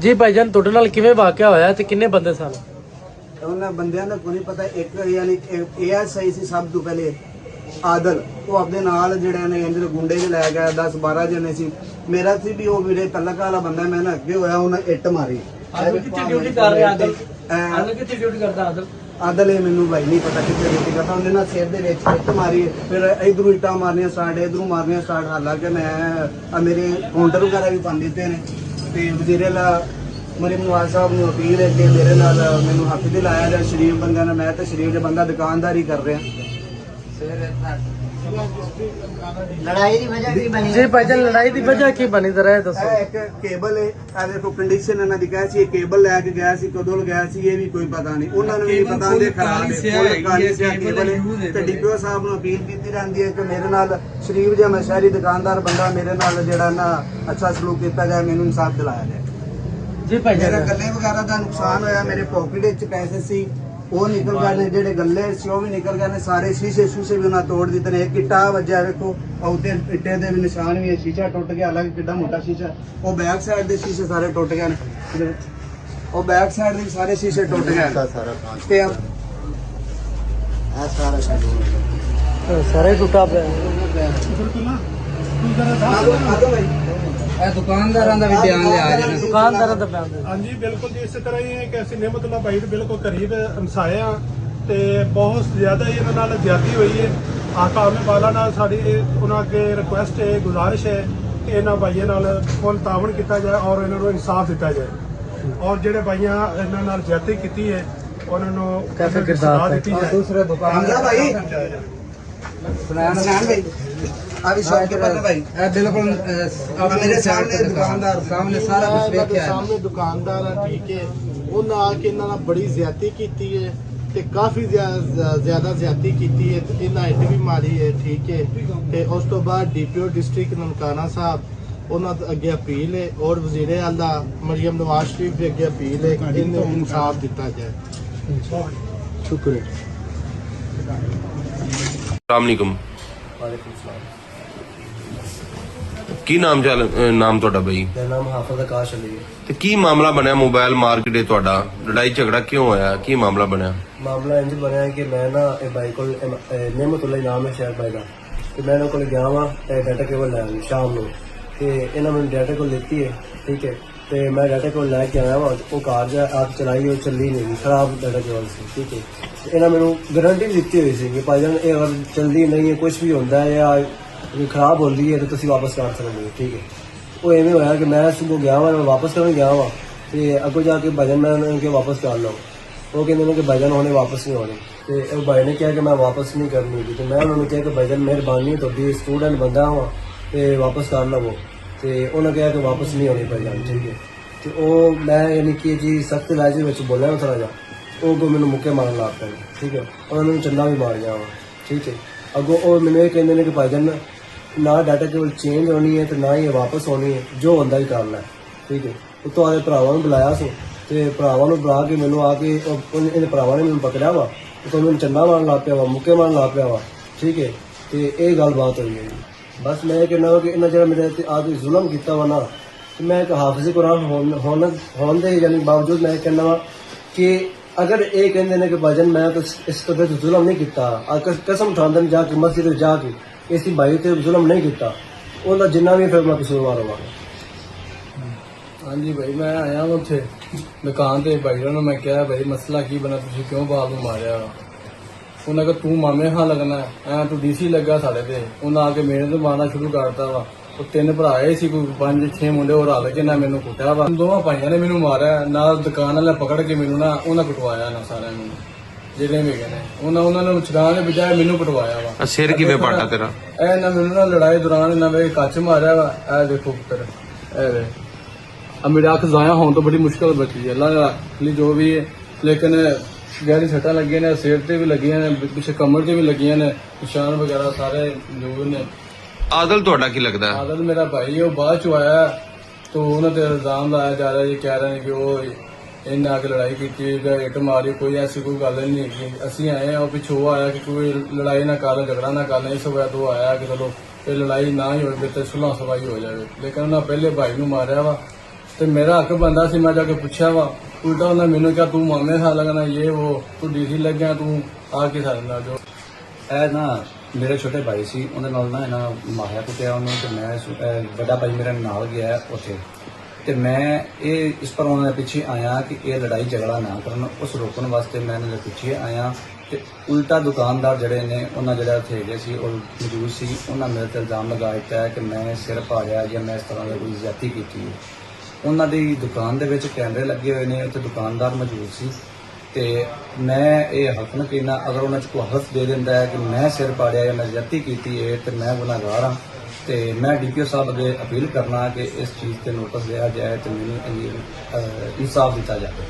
ਜੀ ਭਾਈਜਾਨ ਤੁਹਾਡੇ ਨਾਲ ਕਿਵੇਂ ਵਾਕਿਆ ਹੋਇਆ ਤੇ ਕਿੰਨੇ ਬੰਦੇ ਸਨ? ਉਹਨਾਂ ਬੰਦਿਆਂ ਦਾ ਕੋਈ ਨਹੀਂ ਪਤਾ। ਇੱਕ ਯਾਨੀ ASI ਸੀ ਸਭ ਤੋਂ ਪਹਿਲੇ ਆਦਲ, ਉਹ ਆਪਣੇ ਨਾਲ ਜਿਹੜੇ ਨੇ ਇਹਦੇ ਗੁੰਡੇ ਚ ਲੈ ਗਿਆ 10-12 ਜਣੇ ਸੀ। ਮੇਰਾ ਸੀ ਵੀ ਉਹ ਵੀਰੇ ਤਲਕ ਵਾਲਾ ਬੰਦਾ, ਮੈਂ ਨਾ ਅੱਗੇ ਹੋਇਆ, ਉਹਨਾਂ ਇੱਟ ਮਾਰੀ। ਆਦਲ ਕਿੱਥੇ ਡਿਊਟੀ ਕਰ ਰਿਹਾ? ਆਦਲ ਕਿੱਥੇ ਡਿਊਟੀ ਕਰਦਾ? ਆਦਲ ਇਹ ਮੈਨੂੰ ਭਾਈ ਨਹੀਂ ਪਤਾ ਕਿੱਥੇ ਡਿਊਟੀ ਕਰਦਾ। ਉਹਨੇ ਨਾ ਸਿਰ ਦੇ ਵਿੱਚ ਇੱਟ ਮਾਰੀ, ਫਿਰ ਇਧਰੋਂ ਇੱਟਾਂ ਮਾਰਨੀਆਂ ਸਟਾਰਟ, ਇਧਰੋਂ ਮਾਰਨੀਆਂ ਸਟਾਰਟ। ਹਾਲਾਂਕਿ ਮੈਂ ਮੇਰੇ ਕਾਊਂਟਰ ਵਗੈਰਾ ਵੀ ਬੰਦ ਦਿੱਤੇ ਨੇ ਤੇ ਵਜ਼ੀਰੇ ਲਾ ਮਰੀਮ ਨਵਾਜ਼ ਸਾਹਿਬ ਨੂੰ ਅਪੀਲ ਹੈ ਕਿ ਮੇਰੇ ਨਾਲ ਮੈਨੂੰ ਹੱਥ ਤੇ ਲਾਇਆ ਜਾਏ। ਸ਼ਰੀਫ ਬੰਦਾ ਨੇ, ਮੈਂ ਤਾਂ ਸ਼ਰੀਫ ਜਿਹਾ ਬੰਦਾ ਦੁਕਾਨਦਾਰੀ ਕਰ ਰਿਹਾ। ਲੜਾਈ ਦੀ ਵਜ੍ਹਾ ਕੀ ਬਣੀ? ਜੀ ਭਾਈਜਾਨ ਲੜਾਈ ਦੀ ਵਜ੍ਹਾ ਕੀ ਬਣੀ ਜ਼ਰਾ ਇਹ ਦੱਸੋ। ਇੱਕ ਕੇਬਲ ਹੈ, ਇਹ ਦੇਖੋ ਕੰਡੀਸ਼ਨ ਇਹਨਾਂ ਦੀ ਕਹਿ ਸੀ। ਇਹ ਕੇਬਲ ਲੈ ਕੇ ਗਿਆ ਸੀ, ਕਦੋਂ ਲਗਾਇਆ ਸੀ ਇਹ ਵੀ ਕੋਈ ਪਤਾ ਨਹੀਂ। ਉਹਨਾਂ ਨੂੰ ਵੀ ਪਤਾ ਹੁੰਦੇ ਖਰਾਬ ਹੈ, ਫੁੱਲ ਕਾਲੀ ਸਿਆ ਕੇਬਲ ਹੈ। ਤੇ DPO ਸਾਹਿਬ ਨੂੰ ਅਪੀਲ ਕੀਤੀ ਜਾਂਦੀ ਹੈ ਕਿ ਮੇਰੇ ਨਾਲ ਸ਼ਰੀਫ ਜਿਹਾ ਮੈਂ ਸ਼ਹਿਰੀ ਦੁਕਾਨਦਾਰ ਬੰਦਾ, ਮੇਰੇ ਨਾਲ ਜਿਹੜਾ ਨਾ ਅੱਛਾ ਸਲੂਕ ਕੀਤਾ ਜਾਏ, ਮੈਨੂੰ ਇਨਸਾਫ ਦਿਲਾਇਆ ਜਾਏ। ਜੀ ਭਾਈਜਾਨ ਮੇਰਾ ਗੱਲੇ ਵਗੈਰਾ ਦਾ ਨੁਕਸਾਨ ਹੋਇਆ, ਮੇਰੇ ਪਾਕਟ ਵਿੱਚ ਪੈਸੇ ਸੀ ਉਹ ਨਿਕਲ ਗਏ ਨੇ, ਜਿਹੜੇ ਗੱਲੇ ਸੀ ਉਹ ਵੀ ਨਿਕਲ ਗਏ ਨੇ, ਸਾਰੇ ਸ਼ੀਸ਼ੇ ਵੀ ਉਹਨਾਂ ਤੋੜ ਦਿੱਤੇ ਨੇ। ਇੱਕ ਇੱਟਾ ਵੱਜਿਆ ਵੇਖੋ, ਉੱਤੇ ਇੱਟੇ ਦੇ ਵੀ ਨਿਸ਼ਾਨ ਵੀ ਹੈ, ਸ਼ੀਸ਼ਾ ਟੁੱਟ ਗਿਆ। ਹਾਲਾਂਕਿ ਕਿੱਡਾ ਮੋਟਾ ਸ਼ੀਸ਼ਾ, ਉਹ ਬੈਕ ਸਾਈਡ ਦੇ ਸ਼ੀਸ਼ੇ ਸਾਰੇ ਟੁੱਟ ਗਏ ਨੇ, ਉਹ ਬੈਕ ਸਾਈਡ ਦੇ ਸਾਰੇ ਸ਼ੀਸ਼ੇ ਟੁੱਟ ਗਏ ਤੇ ਸਾਰੇ ਟੁੱਟਾ ਪਿਆ। ਦੁਕਾਨਦਾਰਾਂ ਦਾ ਵੀ ਬਿਆਨ ਲਿਆ ਜੀ। ਦੁਕਾਨਦਾਰਾਂ ਦਾ ਬਿਆਨ ਦੇ। ਹਾਂਜੀ ਬਿਲਕੁਲ ਜੀ, ਇਸੇ ਤਰ੍ਹਾਂ ਹੀ ਹੈ ਕਿ ਅਸੀਂ ਨਿਮਤੁੱਲਾ ਭਾਈ ਦੇ ਬਿਲਕੁਲ ਕਰੀਬ ਹਮਸਾਏ ਆ ਤੇ ਬਹੁਤ ਜ਼ਿਆਦਾ ਹੀ ਇਹਨਾਂ ਨਾਲ ਜ਼ਿਆਦਤੀ ਹੋਈ ਹੈ। ਆਕਾਮ ਵਾਲਾ ਨਾਲ ਸਾਡੀ ਉਹਨਾਂ ਅੱਗੇ ਰਿਕੁਐਸਟ ਹੈ, ਗੁਜ਼ਾਰਿਸ਼ ਹੈ ਕਿ ਇਹਨਾਂ ਭਾਈਆਂ ਨਾਲ ਫੁੱਲ ਤਾਵਨ ਕੀਤਾ ਜਾਏ ਔਰ ਇਹਨਾਂ ਨੂੰ ਇਨਸਾਫ ਦਿੱਤਾ ਜਾਏ। ਔਰ ਜਿਹੜੇ ਭਾਈਆਂ ਇਹਨਾਂ ਨਾਲ ਜ਼ਿਆਦਤੀ ਕੀਤੀ ਹੈ ਉਹਨਾਂ ਨੂੰ ਸਜ਼ਾ ਦਿੱਤੀ ਜਾਏ। ਦੂਸਰੇ ਦੁਕਾਨਦਾਰ ਭਾਈ ਸੁਨਾਨ ਭਾਈ अभी शॉप के पास भाई बिल्कुल मेरे सामने दुकानदार सामने सारा कुछ देख के आया। ਸਾਹਮਣੇ ਦੁਕਾਨਦਾਰ ਆ, ਠੀਕ ਹੈ। ਉਹਨਾਂ ਆ ਕੇ ਇਹਨਾਂ ਨਾਲ ਬੜੀ ਜ਼ਿਆਦਤੀ ਕੀਤੀ ਹੈ ਤੇ ਕਾਫੀ ਜ਼ਿਆਦਾ ਜ਼ਿਆਦਤੀ ਕੀਤੀ ਹੈ ਤੇ ਇਹਨਾਂ ਇੱਟ ਵੀ ਮਾਰੀ ਹੈ, ਠੀਕ ਹੈ। ਤੇ ਉਸ ਤੋਂ ਬਾਅਦ DPO ਡਿਸਟ੍ਰਿਕਟ ਨਨਕਾਣਾ ਸਾਹਿਬ ਉਹਨਾਂ ਦੇ ਅੱਗੇ ਅਪੀਲ ਹੈ ਔਰ ਵਜ਼ੀਰੇ ਆਲਾ ਮਰੀਮ ਨਵਾਜ਼ ਸ਼ਰੀਫ ਦੇ ਅੱਗੇ ਅਪੀਲ ਹੈ ਕਿ ਇਹਨੂੰ ਇਨਸਾਫ ਦਿੱਤਾ ਜਾਏ। ਸ਼ੁਕਰੀਆ। अस्सलाम ਕੀ ਨਾਮ ਤੁਹਾਡਾ ਬਈ? ਮੇਰਾ ਨਾਮ ਹਾਫਿਜ਼ ਆਕਾਸ਼ ਅਲੀ ਹੈ। ਤੇ ਕੀ ਮਾਮਲਾ ਬਣਿਆ ਮੋਬਾਈਲ ਮਾਰਕੀਟ ਦੇ ਤੁਹਾਡਾ? ਲੜਾਈ ਝਗੜਾ ਕਿਉਂ ਹੋਇਆ? ਕੀ ਮਾਮਲਾ ਬਣਿਆ? ਮਾਮਲਾ ਇੰਜ ਬਣਿਆ ਕਿ ਮੈਂ ਨਾ ਇਹ ਬਾਈ ਕੋਲ ਨਿਮਤੁੱਲਾ ਨਾਮ ਹੈ ਸ਼ਹਿਰ ਬਾਈ ਦਾ, ਤੇ ਮੈਂ ਇਹਨਾਂ ਕੋਲ ਗਿਆ ਵਾਂ ਤੇ ਡਾਟਾ ਕੇਬਲ ਲੈਣ ਸ਼ਾਮ ਨੂੰ, ਤੇ ਇਹਨਾਂ ਮੈਨੂੰ ਡਾਟਾ ਕੋਲ ਲਿੱਤੀ ਹੈ, ਠੀਕ ਹੈ। ਤੇ ਮੈਂ ਡਾਟਾ ਕੋਲ ਲੈ ਕੇ ਆਇਆ ਵਾਂ, ਉਹ ਕਾਰ ਜਾ ਆਪ ਚਲਾਈ, ਉਹ ਚੱਲੀ ਨਹੀਂ, ਖਰਾਬ ਡਾਟਾ ਕੇਬਲ ਸੀ, ਠੀਕ ਹੈ। ਤੇ ਇਹਨਾਂ ਮੈਨੂੰ ਗਾਰੰਟੀ ਦਿੱਤੀ ਹੋਈ ਸੀ ਕਿ ਭਾਈਜਾਨ ਇਹ ਅਗਰ ਚੱਲਦੀ ਨਹੀਂ ਹੈ, ਕੁਝ ਵੀ ਹੁੰਦਾ ਹੈ ਜਾਂ ਖਰਾਬ ਹੁੰਦੀ ਹੈ ਤਾਂ ਤੁਸੀਂ ਵਾਪਸ ਕਰ ਸਕਦੇ ਹੋ, ਠੀਕ ਹੈ। ਉਹ ਐਵੇਂ ਹੋਇਆ ਕਿ ਮੈਂ ਸੁਬਹ ਗਿਆ ਵਾਂ, ਮੈਂ ਵਾਪਸ ਕਰਨ ਗਿਆ ਵਾਂ ਤੇ ਅੱਗੋਂ ਜਾ ਕੇ ਭਾਈਜਾਨ ਮੈਂ ਉਹਨਾਂ ਨੂੰ ਵਾਪਸ ਕਰ ਲਓ। ਉਹ ਕਹਿੰਦੇ ਨੇ ਕਿ ਭਾਈਜਾਨ ਹੁਣੇ ਵਾਪਸ ਨਹੀਂ ਹੋਣੇ, ਤੇ ਉਹ ਭਾਈ ਨੇ ਕਿਹਾ ਕਿ ਮੈਂ ਵਾਪਸ ਨਹੀਂ ਕਰਨੀ ਹੈਗੀ। ਤੇ ਮੈਂ ਉਹਨਾਂ ਨੂੰ ਕਿਹਾ ਕਿ ਭਾਈਜਾਨ ਮਿਹਰਬਾਨੀ ਤੁਹਾਡੀ, ਸਟੂਡੈਂਟ ਬੰਦਾ ਹਾਂ ਤੇ ਵਾਪਸ ਕਰ ਲਵੋ। ਤੇ ਉਹਨਾਂ ਕਿਹਾ ਕਿ ਵਾਪਸ ਨਹੀਂ ਹੋਣੀ ਭਾਈਜਾਨ, ਠੀਕ ਹੈ। ਤੇ ਉਹ ਮੈਂ ਯਾਨੀ ਕਿ ਜੀ ਸਖਤ ਲਹਿਜੇ ਵਿੱਚ ਬੋਲਿਆ ਥੋੜ੍ਹਾ ਜਿਹਾ, ਉਹ ਅੱਗੋਂ ਮੈਨੂੰ ਮੁੱਕੇ ਮਾਰਨ ਲੱਗ ਪਏ, ਠੀਕ ਹੈ। ਉਹਨਾਂ ਨੂੰ ਚੰਡਾ ਵੀ ਮਾਰ ਗਿਆ ਵਾ, ਠੀਕ ਹੈ। ਅੱਗੋਂ ਉਹ ਮੈਨੂੰ ਇਹ ਕਹਿੰਦੇ ਨੇ ਕਿ ਭਾਈਜਾਨ ਨਾ ਡਾਟਾ ਕੇਬਲ ਚੇਂਜ ਹੋਣੀ ਹੈ ਤੇ ਨਾ ਹੀ ਵਾਪਸ ਹੋਣੀ ਹੈ, ਜੋ ਹੁੰਦਾ ਹੀ ਕਰ ਲੈ, ਠੀਕ ਹੈ। ਉਹ ਤੁਹਾਡੇ ਭਰਾਵਾਂ ਨੂੰ ਬੁਲਾਇਆ ਸੀ ਤੇ ਭਰਾਵਾਂ ਨੂੰ ਬੁਲਾ ਕੇ ਮੈਨੂੰ ਆ ਕੇ ਇਹਦੇ ਭਰਾਵਾਂ ਨੇ ਮੈਨੂੰ ਪਕੜਿਆ ਵਾ, ਤੇ ਮੈਨੂੰ ਚੰਡਾ ਮਾਰਨ ਲੱਗ ਪਿਆ ਵਾ, ਮੁੱਕੇ ਮਾਰਨ ਲੱਗ ਪਿਆ ਵਾ, ਠੀਕ ਹੈ। ਤੇ ਇਹ ਗੱਲਬਾਤ ਹੋਈ ਹੈ ਜੀ। ਬਸ ਮੈਂ ਇਹ ਕਹਿਣਾ ਕਿ ਇਹਨਾਂ ਜਿਹੜਾ ਮੇਰੇ ਤੇ ਆ ਕੇ ਜ਼ੁਲਮ ਕੀਤਾ ਵਾ ਨਾ, ਤੇ ਮੈਂ ਇੱਕ ਹਾਫਿਜ਼ ਕੁਰਾਨ ਹੋਣ ਦੇ ਯਾਨੀ ਬਾਵਜੂਦ ਮੈਂ ਕਹਿਣਾ ਵਾ ਕਿ ਅਗਰ ਇਹ ਕਹਿੰਦੇ ਨੇ ਕਿ ਭਾਈਜਾਨ ਮੈਂ ਤਾਂ ਇਸ ਕਦਰ ਜ਼ੁਲਮ ਨਹੀਂ ਕੀਤਾ, ਕਸਮ ਉਠਾਉਂਦੇ ਜਾ ਕੇ ਮਸਜਿਦ ਵਿੱਚ ਜਾ ਕੇ ਇਸੀ ਭਾਈ ਤੇ ਜ਼ੁਲਮ ਨਹੀਂ ਕੀਤਾ, ਉਹਦਾ ਜਿੰਨਾ ਵੀ ਫਿਰ ਮੈਂ ਕਸੂਰਵਾਰ ਹੋਵਾਂਗਾ। ਹਾਂਜੀ ਭਾਈ, ਮੈਂ ਆਇਆ ਉੱਥੇ ਦੁਕਾਨ ਤੇ ਭਾਈ ਨੂੰ ਮੈਂ ਕਿਹਾ ਭਾਈ ਮਸਲਾ ਕੀ ਬਣਾ, ਤੁਸੀਂ ਕਿਉਂ ਬਾਲ ਨੂੰ ਮਾਰਿਆ? ਉਹਨਾਂ ਕਿਹਾ ਤੂੰ ਮਾਮੇ ਹਾਂ ਲੱਗਣਾ ਐ, ਤੂੰ DC ਲੱਗਾ ਸਾਡੇ ਤੇ। ਉਹਨਾਂ ਆ ਕੇ ਮੇਰੇ ਤੋਂ ਮਾਰਨਾ ਸ਼ੁਰੂ ਕਰਤਾ ਵਾ। ਉਹ 3 ਭਰਾ ਆਏ ਸੀ, ਕੋਈ 5-6 ਮੁੰਡੇ ਹੋਰ ਰਲ ਕੇ ਨਾ ਮੈਨੂੰ ਕੁੱਟਿਆ ਵਾ। ਦੋਵਾਂ ਭਾਈਆਂ ਨੇ ਮੈਨੂੰ ਮਾਰਿਆ, ਨਾਲ ਦੁਕਾਨ ਵਾਲਾ ਪਕੜ ਕੇ ਮੈਨੂੰ ਨਾ ਉਹਨਾਂ ਕੁੱਟਵਾਇਆ ਨਾ ਸਾਰਿਆਂ ਨੂੰ, ਜਿਹੜੇ ਵੀ ਨੇ ਉਹਨਾਂ ਨੂੰ ਛਡਾਉਣ ਦੇ ਬਜਾਏ ਮੈਨੂੰ ਪਟਵਾਇਆ ਵਾ। ਸਿਰ ਕਿਵੇਂ ਪਾਟਾ ਤੇਰਾ? ਇਹ ਨਾ ਮੈਨੂੰ ਨਾ ਲੜਾਈ ਦੌਰਾਨ ਇਹਨਾਂ ਮੇਰੇ ਕੱਚ ਮਾਰਿਆ ਵਾ। ਇਹ ਦੇਖੋ ਪੁੱਤਰ, ਇਹ ਵੇ ਆ ਮੇਰੀ ਅੱਖ ਜ਼ਾਇਆ ਹੋਣ ਤੋਂ ਬੜੀ ਮੁਸ਼ਕਲ ਬਚੀ ਹੈ, ਅੱਲਾ ਲਈ ਜੋ ਵੀ ਹੈ। ਲੇਕਿਨ ਗਹਿਰੀ ਸੱਟਾਂ ਲੱਗੀਆਂ ਨੇ, ਸਿਰ ਤੇ ਵੀ ਲੱਗੀਆਂ ਨੇ, ਪਿੱਛੇ ਕਮਰ ਤੇ ਵੀ ਲੱਗੀਆਂ ਨੇ, ਨਿਸ਼ਾਨ ਵਗੈਰਾ ਸਾਰੇ ਜੋ ਨੇ। ਆਦਲ ਤੁਹਾਡਾ ਕੀ ਲੱਗਦਾ? ਆਦਲ ਮੇਰਾ ਭਾਈ ਹੈ, ਉਹ ਬਾਅਦ ਚ ਆਇਆ ਤਾਂ ਉਹਨਾਂ ਤੇ ਇਲਜ਼ਾਮ ਲਾਇਆ ਜਾ ਰਿਹਾ ਜੀ, ਕਹਿ ਰਹੇ ਨੇ ਕਿ ਉਹ ਇਹਨੇ ਆ ਕੇ ਲੜਾਈ ਕੀਤੀ, ਇੱਟ ਮਾਰੀ। ਕੋਈ ਐਸੀ ਕੋਈ ਗੱਲ ਨਹੀਂ ਹੈਗੀ। ਅਸੀਂ ਆਏ ਆ, ਉਹ ਪਿੱਛੋਂ ਆਇਆ ਕਿ ਕੋਈ ਲੜਾਈ ਨਾ ਕਰ, ਝਗੜਾ ਨਾ ਕਰ, ਇਸ ਵਜ੍ਹਾ ਤੋਂ ਆਇਆ ਕਿ ਚਲੋ ਇਹ ਲੜਾਈ ਨਾ ਹੀ ਹੋਵੇ ਤੇ ਸੁਲ੍ਹਾ ਸਫਾਈ ਹੋ ਜਾਵੇ। ਲੇਕਿਨ ਉਹਨਾਂ ਪਹਿਲੇ ਭਾਈ ਨੂੰ ਮਾਰਿਆ ਵਾ, ਤੇ ਮੇਰਾ ਹੱਕ ਬੰਦਾ ਸੀ, ਮੈਂ ਜਾ ਕੇ ਪੁੱਛਿਆ ਵਾ, ਉਲਟਾ ਉਹਨੇ ਮੈਨੂੰ ਕਿਹਾ ਤੂੰ ਮਾਮੇ ਖਾ ਲੱਗਣਾ, ਇਹ ਉਹ ਤੂੰ ਡੀਸੀ ਲੱਗਿਆ, ਤੂੰ ਆ ਕੇ ਸਾਡੇ ਨਾਲ ਜੋ। ਇਹ ਨਾ ਮੇਰੇ ਛੋਟੇ ਭਾਈ ਸੀ, ਉਹਦੇ ਨਾਲ ਨਾ ਇਹਨਾਂ ਮਾਰਿਆ ਕੁੱਟਿਆ ਉਹਨੂੰ, ਤੇ ਮੈਂ ਵੱਡਾ ਭਾਈ ਮੇਰੇ ਨਾਲ ਗਿਆ ਉੱਥੇ, ਤੇ ਮੈਂ ਇਸ ਪਰ ਉਹਨਾਂ ਦੇ ਪਿੱਛੇ ਆਇਆ ਕਿ ਇਹ ਲੜਾਈ ਝਗੜਾ ਨਾ ਕਰਨ, ਉਸ ਰੋਕਣ ਵਾਸਤੇ ਮੈਂ ਇਹਨਾਂ ਦੇ ਪਿੱਛੇ ਆਇਆ। ਤੇ ਉਲਟਾ ਦੁਕਾਨਦਾਰ ਜਿਹੜੇ ਨੇ ਉਹਨਾਂ ਜਿਹੜਾ ਉੱਥੇ ਹੈਗੇ ਸੀ ਉਹ ਮੌਜੂਦ ਸੀ, ਉਹਨਾਂ ਮੇਰੇ ਤੇ ਇਲਜ਼ਾਮ ਲਗਾ ਦਿੱਤਾ ਹੈ ਕਿ ਮੈਂ ਸਿਰ ਪਾੜਿਆ ਜਾਂ ਮੈਂ ਇਸ ਤਰ੍ਹਾਂ ਦੀ ਕੋਈ ਜ਼ਿਆਦਤੀ ਕੀਤੀ ਹੈ। ਉਹਨਾਂ ਦੀ ਦੁਕਾਨ ਦੇ ਵਿੱਚ ਕੈਮਰੇ ਲੱਗੇ ਹੋਏ ਨੇ, ਉੱਥੇ ਦੁਕਾਨਦਾਰ ਮੌਜੂਦ ਸੀ, ਤੇ ਮੈਂ ਇਹ ਹੱਕ ਨਾ ਕਹਿਣਾ, ਅਗਰ ਉਹਨਾਂ 'ਚ ਕੋਈ ਹਲਫ ਦੇ ਦਿੰਦਾ ਹੈ ਕਿ ਮੈਂ ਸਿਰ ਪਾੜਿਆ ਜਾਂ ਮੈਂ ਜ਼ਿਆਦਤੀ ਕੀਤੀ ਹੈ ਤੇ ਮੈਂ ਗੁਨਾਹਗਾਰ ਹਾਂ, ਤੇ ਮੈਂ ਡੀਪੀਓ ਸਾਹਿਬ ਅੱਗੇ ਅਪੀਲ ਕਰਨਾ ਕਿ ਇਸ ਚੀਜ਼ ਤੇ ਨੋਟਿਸ ਲਿਆ ਜਾਏ ਤੇ ਮੈਨੂੰ ਇਨਸਾਫ ਦਿੱਤਾ ਜਾਵੇ।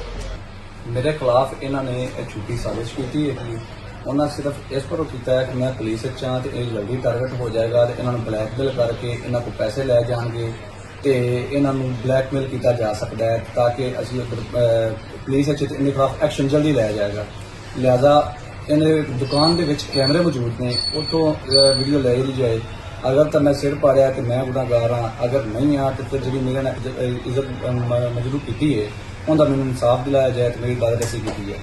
ਮੇਰੇ ਖਿਲਾਫ ਇਹਨਾਂ ਨੇ ਝੂਠੀ ਸਾਜ਼ਿਸ਼ ਕੀਤੀ ਹੈ ਕਿ ਉਹਨਾਂ ਸਿਰਫ ਇਸ ਪਰ ਕੀਤਾ ਹੈ ਕਿ ਮੈਂ ਪੁਲਿਸ ਵਿੱਚ ਹਾਂ ਤੇ ਇਹ ਜਲਦੀ ਟਾਰਗੇਟ ਹੋ ਜਾਏਗਾ ਤੇ ਇਹਨਾਂ ਨੂੰ ਬਲੈਕਮੇਲ ਕਰਕੇ ਇਹਨਾਂ ਕੋਲ ਪੈਸੇ ਲੈ ਜਾਣਗੇ ਤੇ ਇਹਨਾਂ ਨੂੰ ਬਲੈਕਮੇਲ ਕੀਤਾ ਜਾ ਸਕਦਾ ਹੈ ਤਾਂ ਕਿ ਅਸੀਂ ਪੁਲਿਸ ਵਿੱਚ ਇਹਨਾਂ ਖਿਲਾਫ ਐਕਸ਼ਨ ਜਲਦੀ ਲਿਆ ਜਾਏਗਾ। ਲਿਹਾਜ਼ਾ ਇਹਨਾਂ ਦੁਕਾਨ ਦੇ ਵਿੱਚ ਕੈਮਰੇ ਮੌਜੂਦ ਨੇ, ਉੱਥੋਂ ਵੀਡੀਓ ਲੈ ਲਈ ਜਾਏ। ਅਗਰ ਤਾਂ ਮੈਂ ਸਿਰ ਪਾੜਿਆ ਤੇ ਮੈਂ ਗੁਨਾਹਗਾਰ ਹਾਂ, ਅਗਰ ਨਹੀਂ ਹਾਂ ਤੇ ਫਿਰ ਜਿਹੜੀ ਮੇਰੇ ਨਾਲ ਇੱਜ਼ਤ ਮਜਰੂਹ ਕੀਤੀ ਹੈ ਉਹਦਾ ਮੈਨੂੰ ਇਨਸਾਫ ਦਿਲਾਇਆ ਜਾਏ ਤੇ ਮੇਰੀ ਗੱਲ ਅਸੀਂ ਕੀਤੀ ਹੈ।